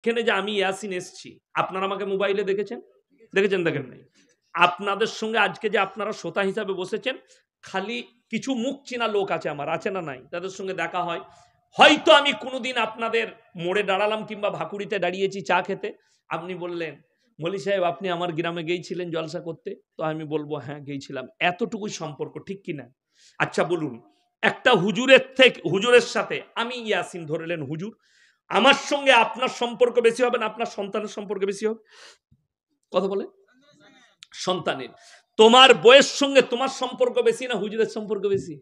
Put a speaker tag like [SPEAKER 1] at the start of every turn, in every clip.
[SPEAKER 1] এখানে যে আমি ইয়াসিন এসছি, আপনারা আমাকে মোবাইলে দেখেছেন? দেখেছেন? দেখেন নাই? আপনাদের সঙ্গে আজকে যে আপনারা শ্রোতা হিসাবে বসেছেন, খালি কিছু মুখ চেনা লোক আছে আমার, আছে না নাই? তাদের সঙ্গে দেখা হয়। হয়তো আমি কোনোদিন আপনাদের মোড়ে দাঁড়ালাম কিংবা ভাকুড়িতে দাঁড়িয়েছি চা খেতে, আপনি বললেন মলি সাহেব আপনি আমার গ্রামে গিয়েছিলেন জলসা করতে, তো আমি বলবো হ্যাঁ গিয়েছিলাম, এতটুকুই সম্পর্ক, ঠিক কিনা? আচ্ছা বলুন, একটা হুজুরের সাথে আমি ইয়াসিন ধরলেন হুজুর, আমার সঙ্গে আপনার সম্পর্ক বেশি হবে না আপনার সন্তানের সম্পর্ক বেশি হবে? কথা বলে সন্তানের। তোমার বয়স সঙ্গে তোমার সম্পর্ক বেশি না হুজুরের সম্পর্ক বেশি?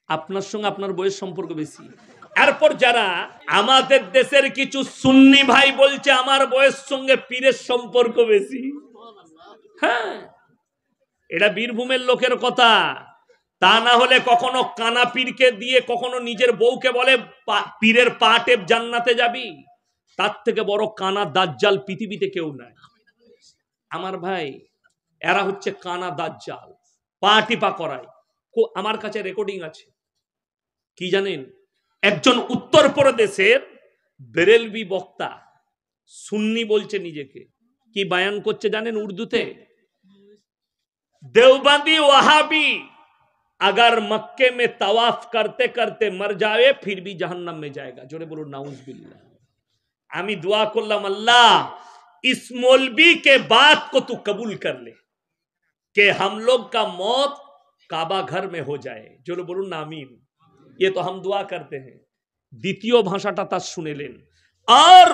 [SPEAKER 1] আপনার সঙ্গে আপনার বয়স সম্পর্ক বেশি। এরপর যারা আমাদের দেশের কিছু সুন্নি ভাই বলছে আমার বয়স সঙ্গে পীরের সম্পর্ক বেশি। হ্যাঁ, এটা বীরভূমের লোকের কথা। তা না হলে কখনো কানা পীরকে দিয়ে কখনো নিজের বউকে বলে পীরের পা টেপ জান্নাতে যাবি। তার থেকে বড় কানা দাজ্জাল পৃথিবীতে কেউ নাই। আমার ভাই, এরা হচ্ছে কানা দাজ্জাল, পা টিপা করায়। আমার কাছে রেকর্ডিং আছে, কি জানেন? একজন উত্তরপ্রদেশের বেরেলভি বক্তা, সুন্নি বলছে নিজেকে, কি বায়ান করছে জানেন উর্দুতে? देवबंदी वहाबी अगर मक्के में तवाफ करते करते मर जाए फिर भी जहन्नम में जाएगा। जोरे बोलो नाउजुबिल्लाह। आमी दुआ करलाम अल्लाह इस मौलवी के बात को तू कबूल कर ले कि हम लोग का मौत काबा घर में हो जाए। जोरे बोलो आमीन। ये तो हम दुआ करते हैं। द्वितीय भाषाटा तार सुनेलेन। और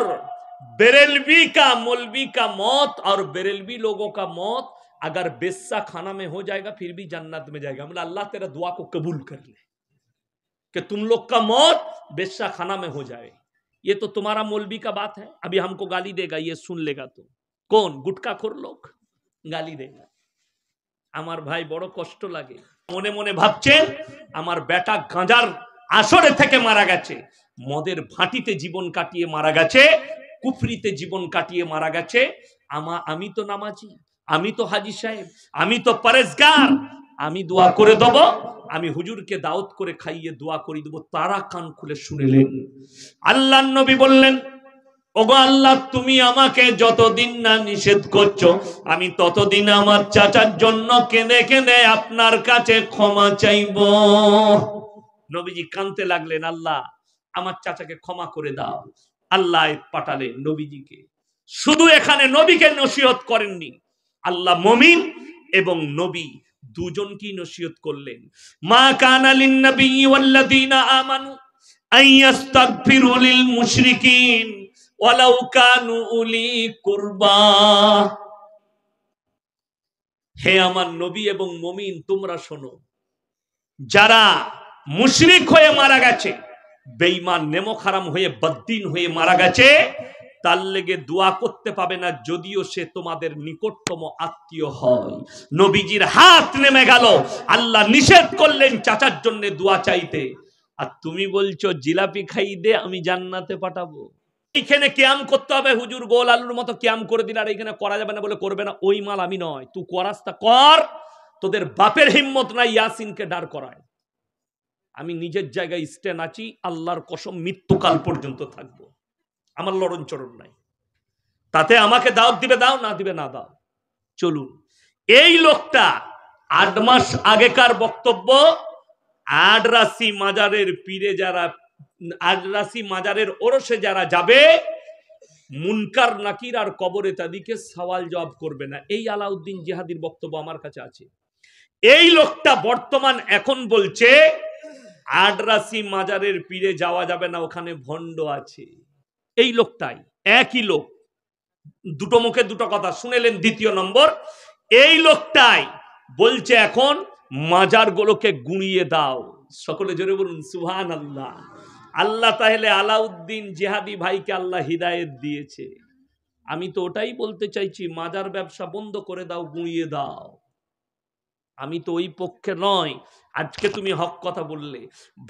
[SPEAKER 1] बेरेलवी का मौलवी का मौत और बेरेलवी लोगों का मौत अगर बेस्सा खाना में हो जाएगा फिर भी जन्नत में जाएगा। मतलब अल्लाह तेरा दुआ को कबूल कर ले कि तुम लोग का मौत बेस्सा खाना में हो जाए। ये तो तुम्हारा मौलवी का बात है, अभी हमको गाली देगा, ये सुन लेगा तो कौन? गुटखाखोर लोग गाली देगा। আমার ভাই বড় কষ্ট লাগে। মনে মনে ভাবছেন আমার বেটা গাঁজার আসরে থেকে মারা গেছে, মদের ভাটিতে জীবন কাটিয়ে মারা গেছে, কুফরিতে জীবন কাটিয়ে মারা গেছে। আমি তো নামাজি, আমি তো হাজি সাহেব, আমি তো পরেজগার, আমি দোয়া করে দেব, আমি হুজুরকে দাওয়াত করে খাইয়ে দোয়া করে দেব। তারা কান খুলে শুনলেন। আল্লাহর নবী বললেন, ওগো আল্লাহ তুমি আমাকে যতদিন না নিষেধ করছো আমি ততদিন আমার চাচার জন্য কেঁদে কেঁদে আপনার কাছে ক্ষমা চাইব। নবীজি কাঁদতে লাগলেন, আল্লাহ আমার চাচাকে ক্ষমা করে দাও। আল্লাহ পাঠালেন নবীজিকে। শুধু এখানে নবীকে নসিহত করেননি, আল্লাহ মুমিন এবং নবী দুজনকেই নসিহত করলেন। মা কানা লিন নবী ওয়াল্লাযীনা আমানু আইয়াস্তাগফিরু লিল মুশরিকিন ওয়ালাউ কানু উলি কুরবা। হে আমার নবী এবং মুমিন তোমরা শোনো, যারা মুশরিক হয়ে মারা গেছে, বেঈমান নেমক হারাম হয়ে বদ্দিন হয়ে মারা গেছে, তার লেগে দোয়া করতে পাবে না যদিও সে তোমাদের নিকটতম আত্মীয় হয়। নবীজির হাত নেমে গেল, আল্লাহ নিষেধ করলেন চাচার জন্য দোয়া চাইতে, আর তুমি বলছো জিলাপি খাই দে আমি জান্নাতে পাঠাবো। এইখানে কিয়াম করতে হবে, হুজুর গোল আলুর মতো কিয়াম করে দিল আর এইখানে করা যাবে না বলে করবে না, ওই মাল আমি নয়। তুই করাস তা কর, তোদের বাপের হিম্মত নাই ইয়াসিনকে দাঁড় করায়। আমি নিজের জায়গায় স্ট্যান্ড আছি, আল্লাহর কসম মৃত্যুকাল পর্যন্ত থাকবো, আমার লড়ন চড়ন নাই। তাতে আমাকে দাওয়াত দিবে দাও, না দিবে না দাও। চলুন, এই লোকটা 8 মাস আগেকার বক্তব্য, আডরাসি মাজারের পীরে যারা, আডরাসি মাজারের ওরসে যারা যাবে, মুনকার নাকির আর কবরে তাদেরকে সওয়াল জবাব করবে না। এই আলাউদ্দিন জিহাদির বক্তব্য আমার কাছে আছে। এই লোকটা বর্তমান এখন বলছে আডরাসি মাজারের পীরে যাওয়া যাবে না, ওখানে ভণ্ড আছে। এই লোকটাই, একই লোক, দুটো মুখে দুটো কথা শুনেলেন। দ্বিতীয় নম্বর, এই লোকটাই বলছে এখন মাজারগুলোকে গুঁড়িয়ে দাও। সকলে জোরে বলুন সুবহানাল্লাহ। আল্লাহ তাহলে আলাউদ্দিন জিহাদি ভাইকে আল্লাহ হিদায়েত দিয়েছে। আমি তো ওটাই বলতে চাইছি, মাজার ব্যবসা বন্ধ করে দাও, গুঁড়িয়ে দাও। আমি তো ওই পক্ষে নয়। আজকে তুমি হক কথা বললে,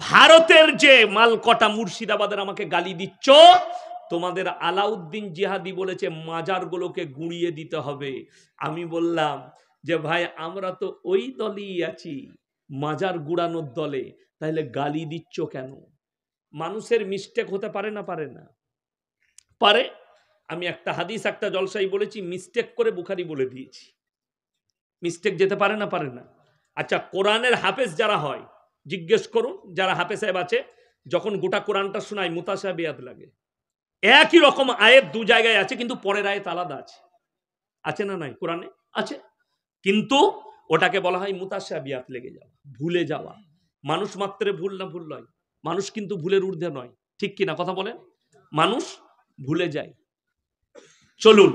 [SPEAKER 1] ভারতের যে মালকটা মুর্শিদাবাদের আমাকে গালি দিচ্ছ, তোমাদের আলাউদ্দিন জিহাদি বলেছে মাজারগুলোকে গুঁড়িয়ে দিতে হবে। আমি বললাম যে ভাই আমরা তো ওই দলই আছি, মাজার গুড়ানোর দলে, তাহলে গালি দিচ্ছ কেন? মানুষের মিস্টেক হতে পারে না, পারে না? পারে। আমি একটা হাদিস একটা জলসাই বলেছি, মিস্টেক করে বুখারি বলে দিয়েছি। মিস্টেক যেতে পারে না, পারে না? আচ্ছা, কোরআনের হাফেজ যারা হয় জিজ্ঞেস করুন, যারা হাফেজ সাহেব আছে, যখন গোটা কোরআনটা শোনায় মুতাশাবিহাত লাগে। একই রকম আয়াত দু জায়গায় আছে, কিন্তু পরের আয়াত আলাদা আছে। আছে না নাই? কোরআনে আছে, কিন্তু ওটাকে বলা হয় মুতাশাবিহাত লেগে যাওয়া, ভুলে যাওয়া। মানুষ মাত্রে ভুল না ভুল নয়, মানুষ কিন্তু ভুলের ঊর্ধ্বে নয়। ঠিক কিনা কথা বলেন? মানুষ ভুলে যায়। চলুন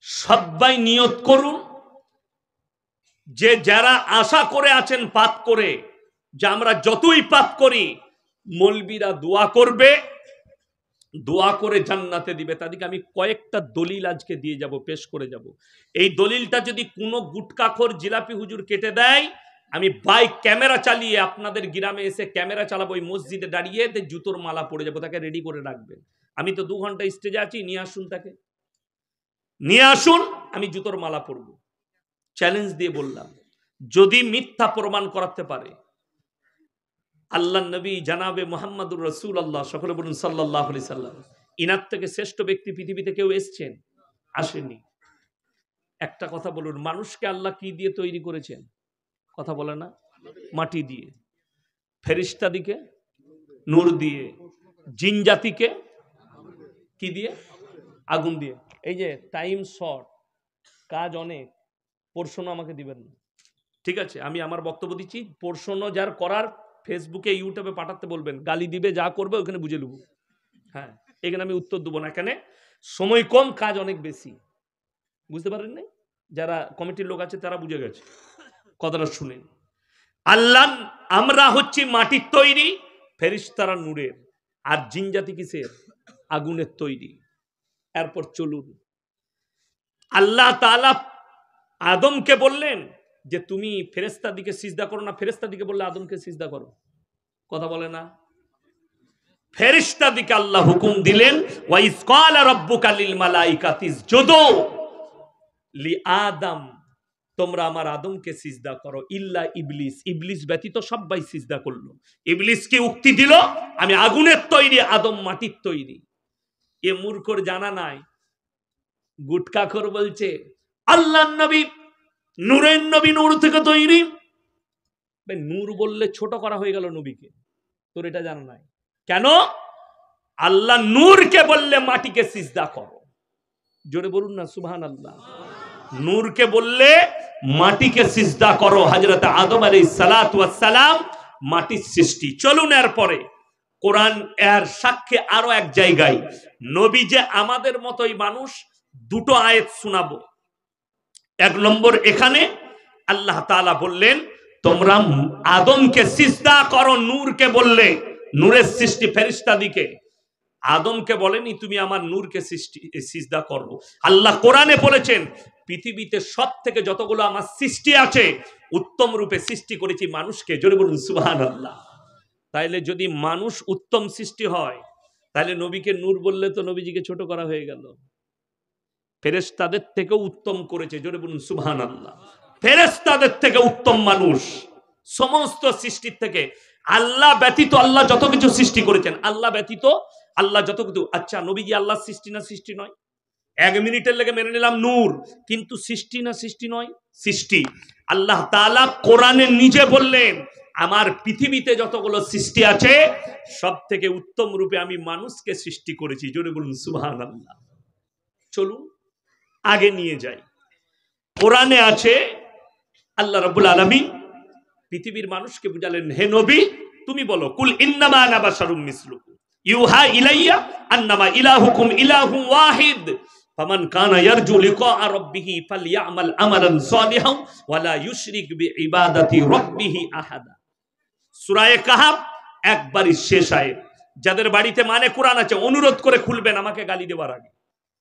[SPEAKER 1] সবাই নিয়ত করুন যে যারা আশা করে আছেন পাপ করে, যে আমরা যতই পাপ করি মৌলবীরা দোয়া করবে, দোয়া করে জান্নাতে দিবে। তাদেরকে আমি কয়েকটা দলিল আজকে দিয়ে যাব, পেশ করে যাব। এই দলিলটা যদি কোনো গুটকাখোর জিলাপি হুজুর কেটে দেয়, আমি বাইক ক্যামেরা চালিয়ে আপনাদের গ্রামে এসে ক্যামেরা চালাবো, ওই মসজিদে দাঁড়িয়ে জুতোর মালা পড়ে যাবো। তাকে রেডি করে রাখবেন। আমি তো 2 ঘন্টা স্টেজে আছি, নিয়ে আসুন, তাকে নিয়ে আসুন, আমি জুতোর মালা পরবো। চ্যালেঞ্জ দিয়ে বললাম, যদি মিথ্যা প্রমাণ করাতে পারে। আল্লাহ নবী জানাবে মুহাম্মাদুর রাসূলুল্লাহ, সকলে বলুন সাল্লাল্লাহু আলাইহি সাল্লাম, ইনার থেকে শ্রেষ্ঠ ব্যক্তি পৃথিবীতে কেউ এসেছেন? আসেনি। একটা কথা বলুন, মানুষকে আল্লাহ কি দিয়ে তৈরি করেছেন? কথা বলে না? মাটি দিয়ে। ফেরেশতা দিকে নূর দিয়ে। জিন জাতিকে কি দিয়ে? আগুন দিয়ে। এই যে টাইম শর্ট, কাজ অনেক, প্রশ্ন আমাকে দিবেন না, ঠিক আছে? আমি আমার বক্তব্য দিচ্ছি, প্রশ্ন যার করার ফেসবুকে ইউটিউবে পাঠাতে বলবেন, গালি দিবে, যা করবে ওখানে বুঝে নেব। হ্যাঁ, এখানে আমি উত্তর দেবো না, এখানে সময় কম, কাজ অনেক বেশি। বুঝতে পারেন না? যারা কমিটির লোক আছে তারা বুঝে গেছে, কথাটা শুনেন। আল্লাহ, আমরা হচ্ছি মাটির তৈরি, ফেরেশতারা নূরের, আর জিন জাতি কিসের? আগুনের তৈরি। এরপর চলুন, আল্লাহ তাআলা আদমকে বললেন যে তুমি ফেরেশতা দিকে সিজদা করো না, ফেরেশতা দিকে বললে আদমকে সিজদা করো। কথা বলে না? ফেরেশতা দিকে আল্লাহ হুকুম দিলেন, ওয়া ইজ ক্বালা রাব্বুকা লিল মালাইকাতি ইসজুদু লি আদম, তোমরা আমার আদমকে সিজদা করো, ইল্লা ইবলিস, ইবলিস ব্যতীত সবাই সিজদা করলো। ইবলিসকে উক্তি দিল, আমি আগুনের তৈরি, আদম মাটির তৈরি। এ মূর্খর জানা নাই, গুটকাখোর বলছে আল্লাহর নবী নূরের নবী, নূর থেকে তৈরি। নূর বললে ছোট করা হয়ে গেল নবীকে, তোর এটা জানা নাই কেন? আল্লাহ নূরকে বললে মাটিকে সিজদা করো। জোরে বলুন না সুবহানাল্লাহ। নূরকে বললে মাটিকে সিজদা করো। হযরত আদম আলাইহিস সালাতু ওয়াস সালাম মাটির সৃষ্টি। চলুন এরপরে কোরআন এর সাক্ষ্যে আরো এক জায়গায় নবী যে আমাদের মতোই মানুষ, দুটো আয়াত শোনাবো। 1 নম্বর, এখানে আল্লাহ তাআলা বললেন তোমরা আদমকে সিজদা করো, নূরকে বললে, নূরের সৃষ্টি ফেরেশতা দিকে, আদমকে বলেনি তুমি আমার নূরকে সিজদা করো। আল্লাহ কোরআনে বলেছেন পৃথিবীতে সব থেকে যতগুলো আমার সৃষ্টি আছে উত্তম রূপে সৃষ্টি করেছি মানুষকে। জোরে বলুন সুবহানাল্লাহ। তাইলে যদি মানুষ উত্তম সৃষ্টি হয়, তাহলে নবীকে নূর বললে তো নবীজিকে ছোট করা হয়ে গেল। ফেরেশতাদের থেকেও উত্তম করেছে। জোরে বলুন সুবহানাল্লাহ। ফেরেশতাদের থেকে উত্তম মানুষ সমস্ত সৃষ্টির থেকে। আল্লাহ ব্যতীত আল্লাহ যত কিছু সৃষ্টি করেছেন, আল্লাহ ব্যতীত আল্লাহ যত কিছু। আচ্ছা, নবীজি আল্লাহ সৃষ্টি না সৃষ্টি নয়? 1 মিনিটের লেগে মেনে নিলাম নূর, কিন্তু সৃষ্টি না সৃষ্টি নয়? সৃষ্টি। আল্লাহ তাআলা কোরআনে নিজে বললেন আমার পৃথিবীতে যতগুলো সৃষ্টি আছে সব থেকে উত্তম রূপে আমি মানুষকে সৃষ্টি করেছি। জোরে বলুন সুবহানাল্লাহ। চলুন আগে নিয়ে যাই। কোরআনে আছে আল্লাহ রাব্বুল আলামিন পৃথিবীর মানুষকে বুঝালেন, হে নবী তুমি বলো, কুল ইন্নামা আনা বাশারুম মিসলুকুম ইউহা ইলাইয়া আন্নামা ইলাহুকুম ইলাহুম ওয়াহিদ ফামান কানা ইয়ারজু লিকা রাব্বিহি ফালইয়ামাল আমালান সালিহান ওয়া লা ইউশরিক বিইবাদাতি রাব্বিহি আহাদা। সূরা কাহাফ একবারই শেষ আয়াত। যাদের বাড়িতে মানে কোরআন আছে অনুরোধ করে খুলবেন আমাকে গালি দেওয়ার আগে।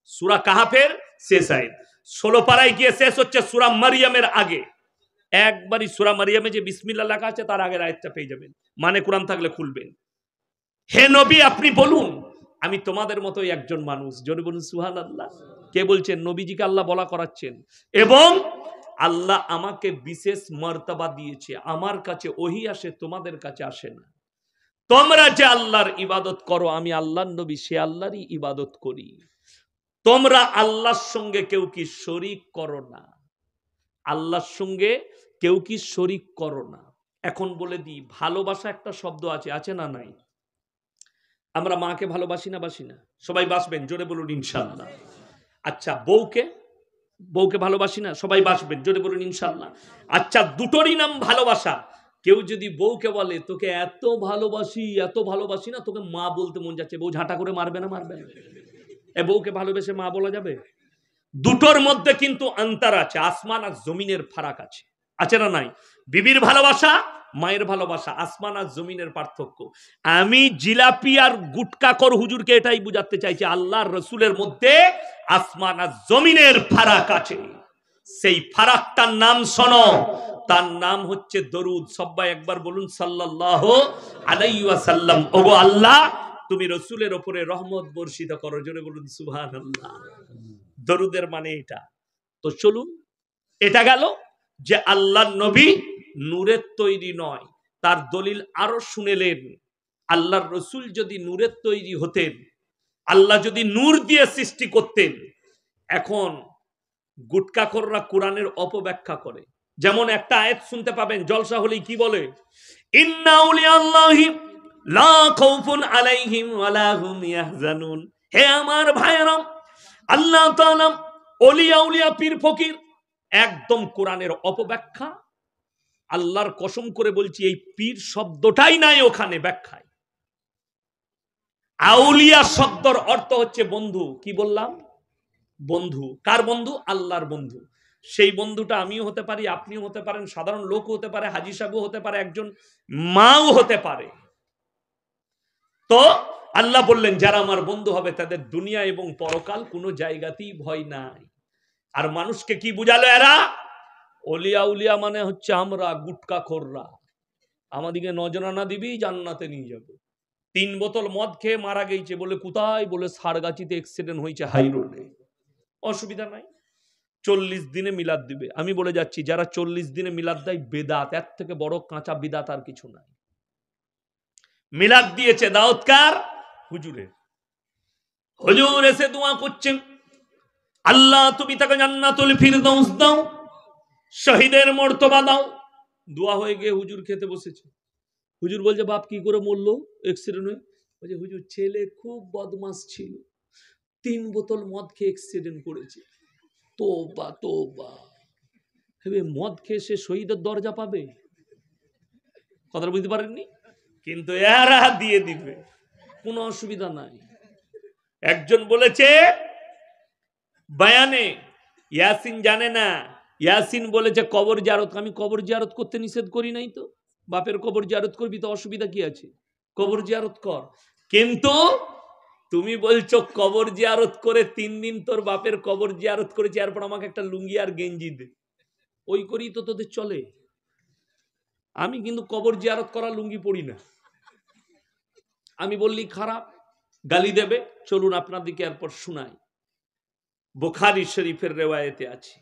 [SPEAKER 1] সূরা কাহাফের শেষ আয়াত 16 পারায় গিয়ে শেষ হচ্ছে সূরা মারইয়ামের আগে। একবারই সূরা মারইয়ামে যে বিসমিল্লাহ লেখা আছে তার আগের আয়াতটা পেয়ে যাবেন, মানে কোরআন থাকলে খুলবেন। হে নবী আপনি বলুন আমি তোমাদের মতোই একজন মানুষ। জোরে বলুন সুবহানাল্লাহ। কে বলছেন? নবীজিকে আল্লাহ বলা করাচ্ছেন। এবং আল্লাহ আমাকে বিশেষ মর্তবা দিয়েছে, আমার কাছে ওহী আসে, তোমাদের কাছে আসে না। তোমরা যে আল্লাহর ইবাদত করো, আমি আল্লাহর নবী সে আল্লাহরই ইবাদত করি। তোমরা আল্লাহর সঙ্গে কেউ কি শরীক করো না, আল্লাহর সঙ্গে কেউ কি শরীক করো না। এখন বলে দিই, ভালোবাসা একটা শব্দ আছে, আছে না নাই? আমরা মাকে ভালোবাসি না, বাসি না? সবাই বাসবেন, জোরে বলুন ইনশাআল্লাহ। আচ্ছা, বউকে ভালোবাসি না? সবাই বাসবেন, জোরে বলুন ইনশাআল্লাহ। আচ্ছা, দুটোরই নাম ভালোবাসা। কেউ যদি বউকে বলে তোকে এত ভালোবাসি না, তোকে মা বলতে মন যাচ্ছে, বউ ঝাঁটা করে মারবে না? মারবে না। এ বউকে ভালোবেসে মা বলা যাবে? দুটোর মধ্যে কিন্তু অন্তর আছে, আসমান আর জমিনের ফারাক আছে, আছে না নাই? বিবির ভালোবাসা, মায়ের ভালোবাসা, আসমান আর জমিনের পার্থক্য। আমি জিলাপি আর গুটকাখোর হুজুরকে এটাই বুঝাতে চাইছি, আল্লাহর রসুলের মধ্যে আসমান আর জমিনের ফারাক আছে। সেই ফারাকটার নাম শোনো, তার নাম হচ্ছে দরুদ। সবাই একবার বলুন সাল্লাল্লাহু আলাইহি ওয়াসাল্লাম। ওগো আল্লাহ, তুমি রসুলের উপরে রহমত বর্ষিত করো, জোরে বলুন সুবহানাল্লাহ। দরুদের মানে এটা। তো চলুন, এটা গেল যে আল্লাহর নবী নূরের তৈরি নয়, তার দলিল আরো শুনেলেন। আল্লাহর রসুল যদি নূরের তৈরি হতেন, আল্লাহ যদি নূর দিয়ে সৃষ্টি করতেন। এখন গুটকাখোররা কোরআনের অপব্যাখ্যা করে। যেমন একটা আয়াত শুনতে পাবেন, জলসা হলেই কি বলে, ইন্না আউলিয়াল্লাহি লা খাউফুন আলাইহিম ওয়ালা হুম ইয়াহজানুন। হে আমার ভাইরা, আল্লাহ তাআলা ওলিয়া উলিয়া পীর ফকির, একদম কোরআনের অপব্যাখ্যা। আল্লাহর কসম করে বলছি, এই পীর শব্দটাই নাই ওখানে ব্যাখ্যায়। আউলিয়া শব্দের অর্থ হচ্ছে বন্ধু। কি বললাম? বন্ধু। কার বন্ধু? আল্লাহর বন্ধু। সেই বন্ধুটা আমিও হতে পারি, আপনিও হতে পারেন, সাধারণ লোক হতে পারে, হাজী সাহেবও হতে পারে, একজন মাও হতে পারে। তো আল্লাহ বললেন, যারা আমার বন্ধু হবে তাদের দুনিয়া এবং পরকাল কোনো জায়গাতেই ভয় নাই। আর মানুষকে কি বুঝালো এরা? ওলিয়া উলিয়া মানে হচ্ছে আমরা গুটকাখোররা, আমাদিকে নজরানা দিবি, জান্নাতে নিয়ে যাবো। 3 বোতল মদ খেয়ে মারা গেছে, বলে কোথায়? বলে সারগাছিতে অ্যাক্সিডেন্ট হয়েছে হাই রোডে। অসুবিধা নাই, 40 দিনে মিলাদ দিবে। আমি বলে যাচ্ছি, যারা 40 দিনে মিলাদ দেয় বেদাত, এর থেকে বড় কাঁচা বিদাত আর কিছু নাই। মিলাদ দিয়েছে দাউদকার হুজুরের, হুজুর এসে দোয়া করছেন, আল্লাহ তুমি তাকে জান্নাতুল ফিরদাউস দাও, শহীদের মর্তবা দাও। দোয়া হয়ে গিয়ে হুজুর খেতে বসেছে। হুজুর বলছে, বাপ কি করে মরলো? অ্যাক্সিডেন্ট হয়ে। বলছে, হুজুর ছেলে খুব বদমাস ছিল, 3 বোতল মদ খেয়ে অ্যাক্সিডেন্ট করেছে। তোবা তোবা, মদ খেয়ে সে শহীদের দরজা পাবে? কথা বুঝতে পারেননি? কিন্তু এরা দিয়ে দিবে, কোনো অসুবিধা নাই। একজন বলেছে বয়ানে, ইয়াসিন জানে না, ইয়াসিন বলেছে কবর জিয়ারত। আমি কবর জিয়ারত করতে নিষেধ করি নাই তো, বাপের কবর জিয়ারত করবি তো অসুবিধা কি আছে? কবর জিয়ারত কর। কিন্তু তুমি বলছো কবর জিয়ারত করে 3 দিন তোর বাপের কবর জিয়ারত করেছি, এরপর আমাকে একটা লুঙ্গি আর গেঞ্জি দে, ওই করেই তো তোদের চলে। আমি কিন্তু কবর জিয়ারত করা লুঙ্গি পড়ি না, আমি বললি খারাপ, গালি দেবে। চলুন আপনাদেরকে এরপর শোনাই। বুখারী শরীফের রিওয়ায়েতে আছে,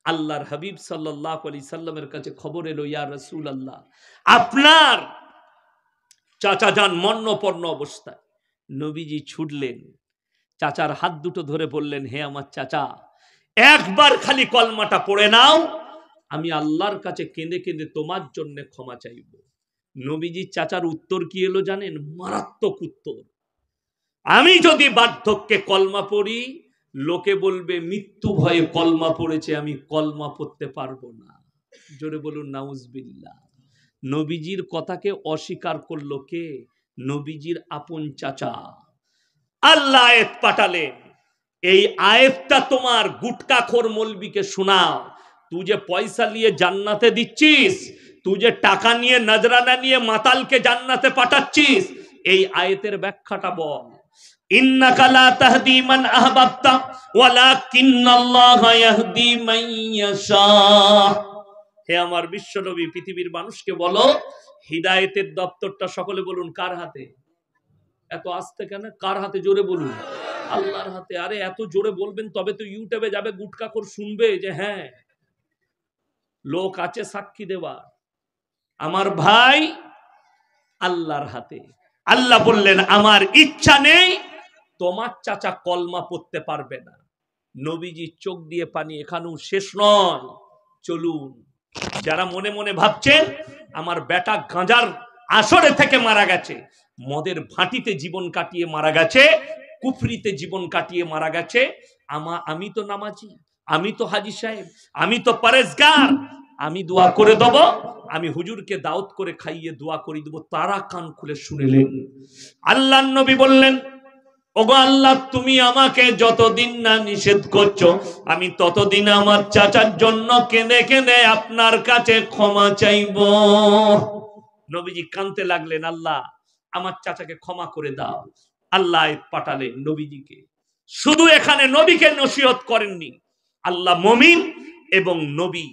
[SPEAKER 1] আল্লাহর হাবিব সাল্লাল্লাহু আলাইহি সাল্লামের কাছে খবর এলো, ইয়া রাসূলুল্লাহ, আপনার চাচা যান মরণাপন্ন অবস্থায়। নবীজি ছুটলেন, চাচার হাত দুটো ধরে বললেন, হে আমার চাচা, একবার খালি কলমাটা পড়ে নাও, আমি আল্লাহর কাছে কেঁদে কেঁদে তোমার জন্য ক্ষমা চাইব। নবীজি চাচার উত্তর কি এলো জানেন? মারাত্মক উত্তর, আমি যদি বার্ধক্যে কলমা পড়ি, লোকে বলবে মৃত্যু ভয়ে কলমা পড়েছে, আমি কলমা পড়তে পারবো না। জোরে বলুন নাউজুবিল্লাহ। নবীজির কথাকে অস্বীকার করলো কে? নবীজির আপন চাচা। আল্লাহ আয়াত পাঠালেন, এই আয়াতটা তোমার গুটকাখোর মৌলবীকে শোনাও। তুই যে পয়সা নিয়ে জান্নাতে দিচ্ছিস, তুই যে টাকা নিয়ে নজরানা নিয়ে মাতালকে জান্নাতে পাঠাচ্ছিস, এই আয়াতের ব্যাখ্যাটা বল। ইন্নাকা লা তাহদি মান আহবাবতা ওয়ালাকিন্নাল্লাহা ইয়াহদি মান ইয়াশা। হে আমার বিশ্বনবী, পৃথিবীর মানুষকে বলো, হিদায়াতের দপ্তরটা সকলে বলুন কার হাতে? এত আস্তে কেন? কার হাতে? জোরে বলুন। আল্লাহর হাতে। আরে এত জোরে বলবেন তবে তো ইউটিউবে যাবে, গুটকাখোর শুনবে যে হ্যাঁ লোক আছে সাক্ষী দেওয়া। আমার ভাই, আল্লাহর হাতে। আল্লাহ বললেন আমার ইচ্ছা নেই তোমার চাচা কলমা পড়তে পারবে না। নবীজি চোখ দিয়ে পানি, এখানেও শেষ নয়, চলুন। যারা মনে মনে ভাবছেন আমার বেটা গাঁজার আসরে থেকে মারা গেছে, মদের ভাটিতে জীবন কাটিয়ে মারা গেছে, কুফরিতে জীবন কাটিয়ে মারা গেছে, আমি তো নামাজি, আমি তো হাজি সাহেব, আমি তো পরেজগার, আমি দোয়া করে দেব, আমি হুজুরকে দাওয়াত করে খাইয়ে দোয়া করে দেব। তারা কান খুলে শুনলেন। আল্লাহর নবী বললেন, ওগো আল্লাহ, তুমি আমাকে যতদিন না নিষেধ করছো আমি ততদিন আমার চাচার জন্য কেঁদে কেঁদে আপনার কাছে ক্ষমা চাইব। নবীজি কাঁদতে লাগলেন, আল্লাহ আমার চাচাকে ক্ষমা করে দাও। আল্লাহ পাঠালেন নবীজিকে। শুধু এখানে নবীকে নসিহত করেননি, আল্লাহ মুমিন এবং নবী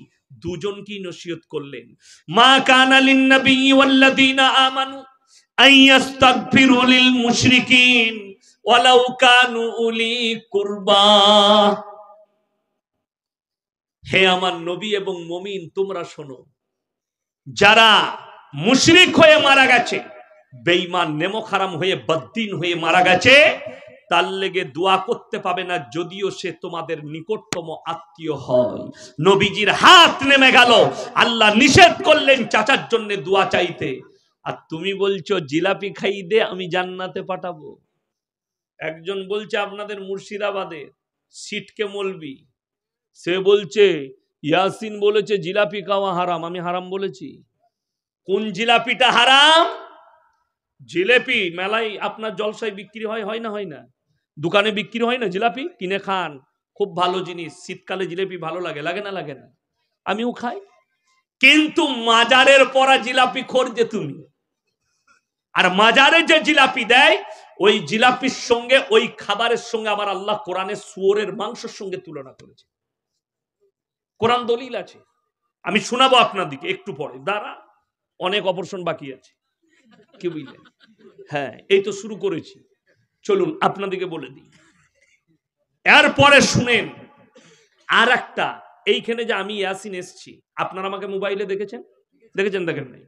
[SPEAKER 1] দুজনকেই নসিহত করলেন। মা কানা লিন নবী ওয়াল্লাযীনা আমানু আইয়াস্তাগফিরু লিল মুশরিকিন ওয়ালাউ কানু উলি কুরবা। হে আমার নবী এবং মুমিন তোমরা শোনো, যারা মুশরিক হয়ে মারা গেছে, বেঈমান নেমক হারাম হয়ে বদ্দিন হয়ে মারা গেছে, তার লেগে দোয়া করতে পাবে না যদিও সে তোমাদের নিকটতম আত্মীয় হয়। নবীজির হাত নেমে গেল, আল্লাহ নিষেধ করলেন চাচার জন্য দোয়া চাইতে। আর তুমি বলছো জিলাপি খাই দে আমি জান্নাতে পাঠাবো। একজন বলছে আপনাদের মুর্শিদাবাদে সিটকে মলবি, সে বলছে ইয়াসিন বলেছে জিলাপি খাওয়া হারাম, আমি হারাম বলেছি? কোন জিলাপিটা হারাম? জিলাপি মেলায় আপনার জলসায় বিক্রি হয় না? হয় না? দোকানে বিক্রি হয় না জিলাপি? কিনে খান, খুব ভালো জিনিস। শীতকালে জিলাপি ভালো লাগে, লাগে না? লাগে না? আমিও খাই। কিন্তু মাজারের পরা জিলাপি খোর যে তুমি, আর মাজারে যে জিলাপি দেয় ওই জিলাপির সঙ্গে ওই খাবারের সঙ্গে আমার আল্লাহ কোরআনে শুয়োরের মাংসের সঙ্গে তুলনা করেছে। কোরআন দলিল আছে, আমি শোনাবো আপনাদেরকে একটু পরে। দাঁড়া, অনেক অপারেশন বাকি আছে, কি বুঝলেন? হ্যাঁ, এই তো শুরু করেছি, চলুন আপনাদেরকে বলে দিই। এরপরে শুনেন আর একটা, এইখানে যে আমি ইয়াসিন এসছি, আপনারা আমাকে মোবাইলে দেখেছেন? দেখেছেন? দেখেন নাই?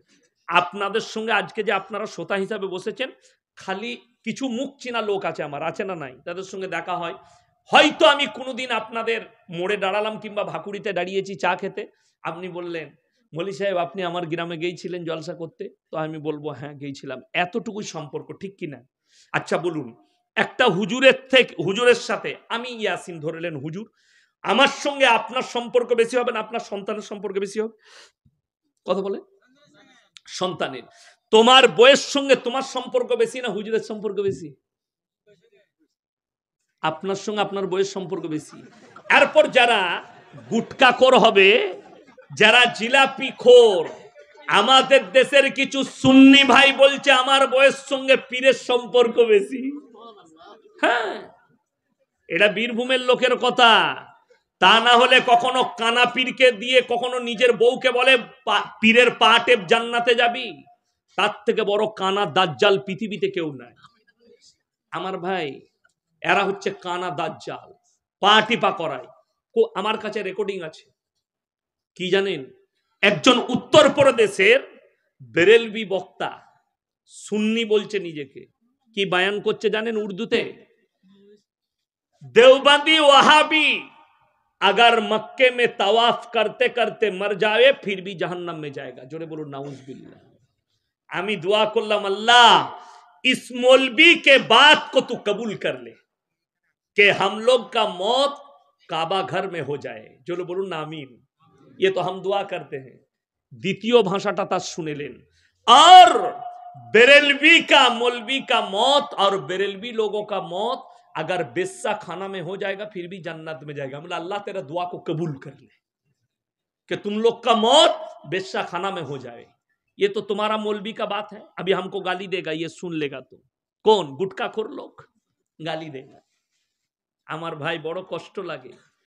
[SPEAKER 1] আপনাদের সঙ্গে আজকে যে আপনারা শ্রোতা হিসাবে বসেছেন, খালি কিছু মুখ চেনা লোক আছে আমার, আছে না নাই? তাদের সঙ্গে দেখা হয়। হয়তো আমি কোনোদিন আপনাদের মোড়ে দাঁড়ালাম কিংবা ভাকুড়িতে দাঁড়িয়েছি চা খেতে, আপনি বললেন মলি সাহেব আপনি আমার গ্রামে গিয়েছিলেন জলসা করতে, তো আমি বলবো হ্যাঁ গিয়েছিলাম। এতটুকুই সম্পর্ক, ঠিক কিনা? আচ্ছা বলুন, একটা হুজুরের সাথে আমি ইয়াসিন ধরলেন হুজুর, আমার সঙ্গে আপনার সম্পর্ক বেশি হবে না আপনার সন্তানের সম্পর্ক বেশি হবে? কথা বলে সন্তানের। তোমার বয়স সঙ্গে তোমার সম্পর্ক বেশি না হুজুরের সম্পর্ক বেশি? আপনার সঙ্গে আপনার বয়স সম্পর্ক বেশি। এরপর যারা গুটকাখোর হবে, যারা জিলাপি খোর, আমাদের দেশের কিছু সুন্নি ভাই বলছে আমার বয়স সঙ্গে পীরের সম্পর্ক বেশি। হ্যাঁ, এটা বীরভূমের লোকের কথা। তা না হলে কখনো কানা পীরকে দিয়ে কখনো নিজের বউকে বলে পীরের পা টেপ জান্নাতে যাবি। তার থেকে বড় কানা দাজ্জাল পৃথিবীতে কেউ নাই। আমার ভাই, এরা হচ্ছে কানা দাজ্জাল, পা টিপা করায়। আমার কাছে রেকর্ডিং আছে। কি জানেন? একজন উত্তরপ্রদেশের বেরেলভি বক্তা, সুন্নি বলছে নিজেকে, কি বায়ান করছে জানেন উর্দুতে? देवबंदी वहाबी अगर मक्के में तवाफ करते करते मर जाए फिर भी जहन्नम में जाएगा। जोरे बोलो नाउजुबिल्लाह। आमी दुआ करलाम अल्लाह इस मौलवी के बात को तू कबूल कर ले कि हम लोग का मौत काबा घर में हो जाए। जोरे बोलो आमीन। ये तो हम दुआ करते हैं। द्वितीय भाषाटा तार सुने लेन। और बेरेलवी का मौलवी का मौत और बेरेलवी लोगों का मौत अगर बेस्सा खाना में हो जाएगा फिर भी जन्नत में जाएगा। मतलब अल्लाह तेरा दुआ को कबूल कर ले कि तुम लोग का मौत बेस्सा खाना में हो जाए। ये तो तुम्हारा मौलवी का बात है, अभी हमको गाली देगा, ये सुन लेगा तो। कौन? गुटकाखोर लोग गाली देगा। আমার ভাই বড় কষ্ট লাগে।